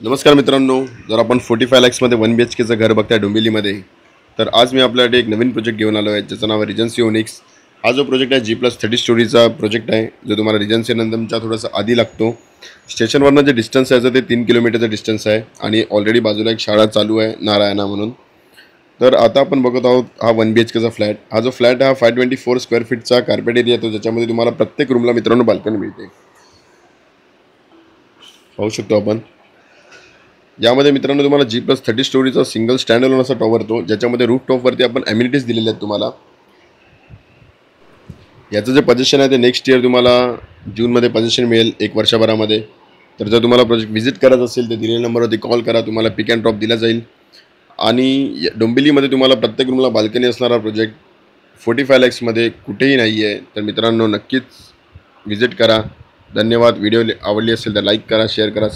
नमस्कार मित्रांनो, जर आपण 45 लॅक्समध्ये 1 BHKचं घर बघताय डोंबिवलीमध्ये, तर आज मी आपल्यासाठी एक नवीन प्रोजेक्ट घेऊन आलो आहे, ज्याचं नाव आहे रिजन्सी ओनिक्स. हा जो प्रोजेक्ट आहे G+30 स्टोरीचा प्रोजेक्ट आहे, जो तुम्हाला रिजन्सी नंदनच्या थोडंसं आधी लागतो. स्टेशनवरनं जे डिस्टन्स आहे ते 3 किलोमीटरचं डिस्टन्स आहे आणि ऑलरेडी बाजूला एक शाळा चालू आहे नारायणा म्हणून. तर आता आपण बघत आहोत हा 1 BHKचा फ्लॅट. हा जो फ्लॅट हा 524 स्क्वेअर फीटचा कार्पेट एरिया येतो, ज्याच्यामध्ये तुम्हाला प्रत्येक रूमला मित्रांनो बाल्कनी मिळते. पाहू शकतो आपण. यामध्ये मित्रांनो तुम्हाला G+30 स्टोरीचा सिंगल स्टँड अलोन असा टॉवर येतो, ज्याच्यामध्ये रूफ टॉपवरती आपण ॲम्युनिटीज दिलेले आहेत तुम्हाला. याचं जे पोझिशन आहे ते नेक्स्ट इयर तुम्हाला जूनमध्ये पोझिशन मिळेल 1 वर्षभरामध्ये. तर जर तुम्हाला प्रोजेक्ट व्हिजिट करायचं असेल तर दिलेल्या नंबरवरती कॉल करा, तुम्हाला पिक अँड ड्रॉप दिला जाईल. आणि डोंबिवलीमध्ये तुम्हाला प्रत्येक रूमला बाल्कनी असणारा प्रोजेक्ट 45 लॅक्समध्ये कुठेही नाही आहे. तर मित्रांनो नक्कीच व्हिजिट करा. धन्यवाद. व्हिडिओ आवडली असेल तर लाईक करा, शेअर करा.